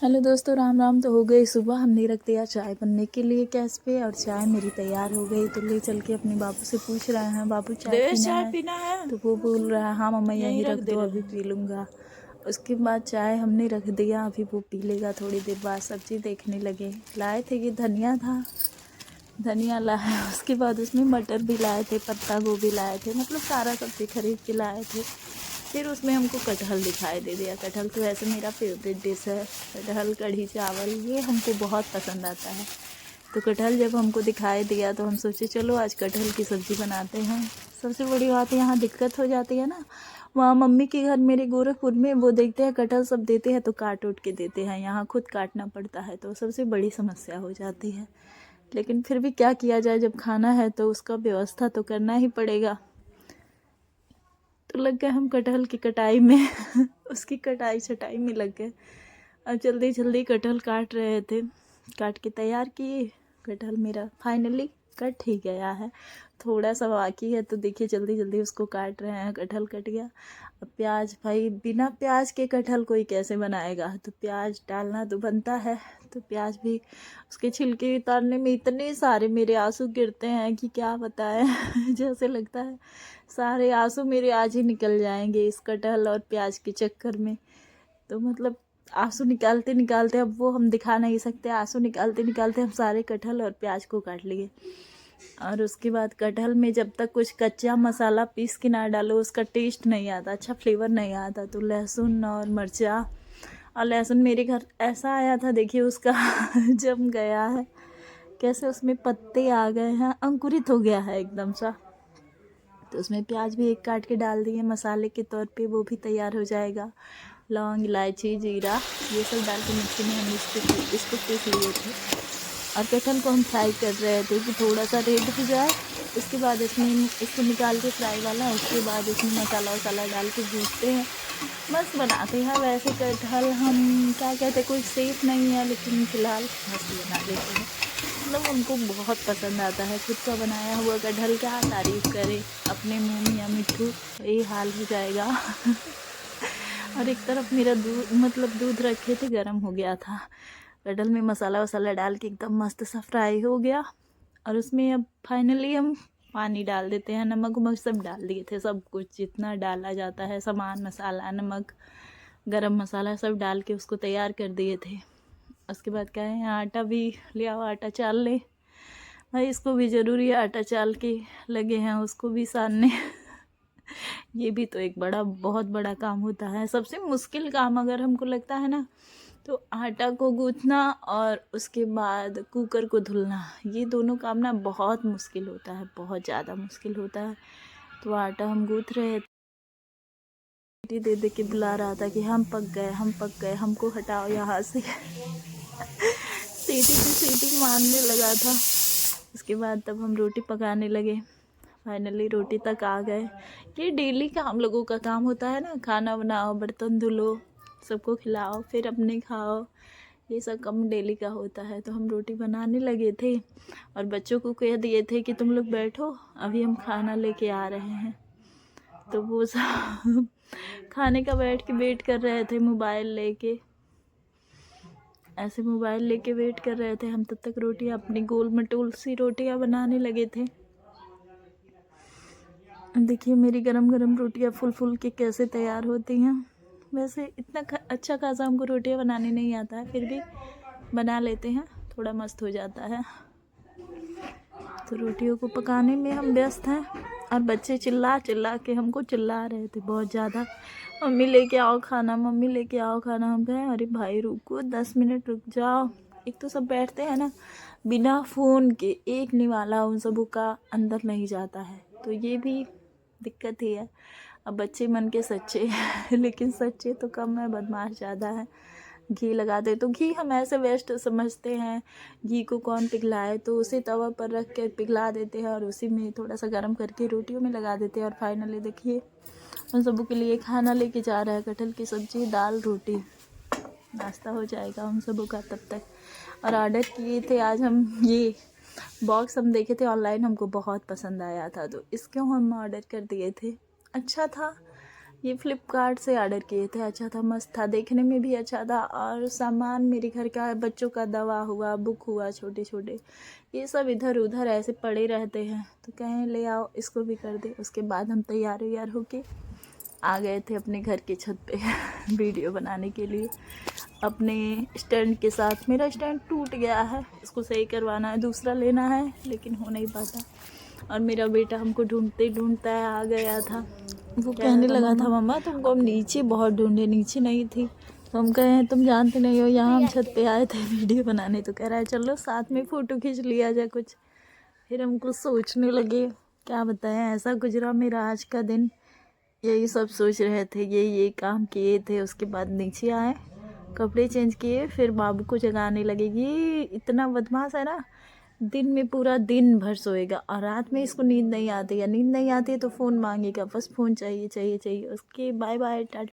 Hello दोस्तों, राम राम। तो हो गई सुबह, हमने रख दिया चाय बनने के लिए गैस पे और चाय मेरी तैयार हो गई। तो ले चल के अपने बाबू से पूछ रहे हैं, बाबू चाय पीना है? तो वो बोल रहा है हाँ मम्मा यहीं रख दो, अभी पी लूँगा। उसके बाद चाय हमने रख दिया, अभी वो पी लेगा थोड़ी देर बाद। सब्जी देखने लगे, लाए थे कि धनिया था, धनिया लाए। उसके बाद उसमें मटर भी लाए थे, पत्ता गोभी लाए थे, मतलब सारा सब्जी खरीद के लाए थे। फिर उसमें हमको कटहल दिखाई दे दिया। कटहल तो वैसे मेरा फेवरेट डिश है, कटहल कढ़ी चावल ये हमको बहुत पसंद आता है। तो कटहल जब हमको दिखाई दिया तो हम सोचे चलो आज कटहल की सब्ज़ी बनाते हैं। सबसे बड़ी बात यहाँ दिक्कत हो जाती है ना, वहाँ मम्मी के घर मेरे गोरखपुर में वो देखते हैं कटहल सब देते हैं तो काट उठ के देते हैं, यहाँ खुद काटना पड़ता है, तो सबसे बड़ी समस्या हो जाती है। लेकिन फिर भी क्या किया जाए, जब खाना है तो उसका व्यवस्था तो करना ही पड़ेगा। तो लग गए हम कटहल की कटाई में उसकी कटाई छटाई में लग गए। अब जल्दी जल्दी कटहल काट रहे थे, काट के तैयार किए। कटहल मेरा फाइनली कट ही गया है, थोड़ा सा बाकी है। तो देखिए जल्दी जल्दी उसको काट रहे हैं, कटहल कट गया। अब प्याज, भाई बिना प्याज के कटहल कोई कैसे बनाएगा, तो प्याज डालना तो बनता है। तो प्याज भी, उसके छिलके उतारने में इतने सारे मेरे आंसू गिरते हैं कि क्या बताएं जैसे लगता है सारे आंसू मेरे आज ही निकल जाएंगे इस कटहल और प्याज के चक्कर में। तो मतलब आंसू निकालते निकालते, अब वो हम दिखा नहीं सकते, आंसू निकालते निकालते हम सारे कटहल और प्याज को काट लिए। और उसके बाद कटहल में जब तक कुछ कच्चा मसाला पीस के ना डालो उसका टेस्ट नहीं आता, अच्छा फ्लेवर नहीं आता। तो लहसुन और मिर्चा, और लहसुन मेरे घर ऐसा आया था, देखिए उसका जम गया है, कैसे उसमें पत्ते आ गए हैं, अंकुरित हो गया है एकदम सा। तो उसमें प्याज भी एक काट के डाल दिए मसाले के तौर पे, वो भी तैयार हो जाएगा। लौंग, इलायची, जीरा ये सब डाल के मिक्सी में हम इसको पीस लिए थे। और कटहल को हम फ्राई कर रहे थे कि थोड़ा सा रेड हो जाए। उसके बाद इसमें इसको निकाल के फ्राई वाला, उसके बाद इसमें मसाला वसाला डाल के भूनते हैं। मस्त बनाते हैं वैसे कटहल, हम क्या कहते हैं, कोई सेफ नहीं है लेकिन फ़िलहाल मस्त बना लेते हैं। मतलब उनको बहुत पसंद आता है, खुद का बनाया हुआ कटहल क्या तारीफ़ करे, अपने मुँह में या मिट्ठू यही हाल हो जाएगा और एक तरफ मेरा दूध रखे थे, गर्म हो गया था। कटहल में मसाला वसाला डाल के एकदम मस्त सा फ्राई हो गया। और उसमें अब फाइनली हम पानी डाल देते हैं, नमक वमक सब डाल दिए थे, सब कुछ जितना डाला जाता है सामान, मसाला, नमक, गरम मसाला सब डाल के उसको तैयार कर दिए थे। उसके बाद क्या है, आटा भी ले आओ, आटा चाल ले भाई, इसको भी ज़रूरी है, आटा चाल के लगे हैं उसको भी सानने ये भी तो एक बहुत बड़ा काम होता है। सबसे मुश्किल काम अगर हमको लगता है ना, तो आटा को गूँथना और उसके बाद कुकर को धुलना, ये दोनों काम ना बहुत मुश्किल होता है, बहुत ज़्यादा मुश्किल होता है। तो आटा हम गूँथ रहे थे, दे दे के बुला रहा था कि हम पक गए, हम पक गए, हमको हटाओ यहाँ से सीटी पे सीटी मारने लगा था। उसके बाद तब हम रोटी पकाने लगे, फाइनली रोटी तक आ गए। ये डेली का हम लोगों का काम होता है ना, खाना बनाओ, बर्तन धुलो, सबको खिलाओ, फिर अपने खाओ, ये सब काम डेली का होता है। तो हम रोटी बनाने लगे थे और बच्चों को कह दिए थे कि तुम लोग बैठो, अभी हम खाना लेके आ रहे हैं। तो वो सब खाने का बैठ के वेट कर रहे थे, मोबाइल लेके, ऐसे मोबाइल लेके वेट कर रहे थे। हम तब तक रोटियां, अपनी गोल मटोल सी रोटियां बनाने लगे थे। देखिए मेरी गरम गरम रोटियां फुल फुल के कैसे तैयार होती हैं। वैसे इतना अच्छा खासा हमको रोटियां बनाने नहीं आता है, फिर भी बना लेते हैं, थोड़ा मस्त हो जाता है। तो रोटियों को पकाने में हम व्यस्त हैं और बच्चे चिल्ला चिल्ला के हमको चिल्ला रहे थे बहुत ज़्यादा, मम्मी लेके आओ खाना, मम्मी लेके आओ खाना। हम कहें अरे भाई रुको, 10 मिनट रुक जाओ। एक तो सब बैठते हैं ना बिना फ़ोन के, एक निवाला उन सबों का अंदर नहीं जाता है, तो ये भी दिक्कत ही है। अब बच्चे मन के सच्चे लेकिन सच्चे तो कम है, बदमाश ज़्यादा है। घी लगा दे तो घी हम ऐसे वेस्ट समझते हैं, घी को कौन पिघलाए, तो उसे तवा पर रख के पिघला देते हैं और उसी में थोड़ा सा गर्म करके रोटियों में लगा देते हैं। और फाइनली देखिए उन सबों के लिए खाना लेके जा रहा है, कटहल की सब्ज़ी, दाल, रोटी, नाश्ता हो जाएगा उन सबों का तब तक। और ऑर्डर किए थे आज हम, ये बॉक्स हम देखे थे ऑनलाइन, हमको बहुत पसंद आया था, तो इसको हम ऑर्डर कर दिए थे। अच्छा था ये फ्लिपकार्ट से ऑर्डर किए थे। अच्छा था, मस्त था, देखने में भी अच्छा था। और सामान मेरे घर का बच्चों का दवा हुआ, बुक हुआ, छोटे छोटे ये सब इधर उधर ऐसे पड़े रहते हैं, तो कहें ले आओ इसको भी कर दे। उसके बाद हम तैयार होके आ गए थे अपने घर की छत पे वीडियो बनाने के लिए अपने स्टैंड के साथ। मेरा स्टैंड टूट गया है, इसको सही करवाना है, दूसरा लेना है, लेकिन हो नहीं पाता। और मेरा बेटा हमको ढूंढते ढूंढता आ गया था। वो कहने लगा था मम्मा तुमको हम नीचे बहुत ढूंढे, नीचे नहीं थी। तो हम कहे तुम जानते नहीं हो, यहाँ हम छत पे आए थे वीडियो बनाने। तो कह रहा है चलो साथ में फ़ोटो खींच लिया जाए कुछ। फिर हम कुछ सोचने लगे, क्या बताएं, ऐसा गुजरा मेरा आज का दिन। यही सब सोच रहे थे, ये काम किए थे। उसके बाद नीचे आए, कपड़े चेंज किए, फिर बाबू को जगाने लगे। ये इतना बदमाश है ना, दिन में पूरा दिन भर सोएगा और रात में इसको नींद नहीं आती है। नींद नहीं आती है तो फ़ोन मांगेगा, बस फ़ोन चाहिए चाहिए चाहिए। उसके बाय बाय टाटा।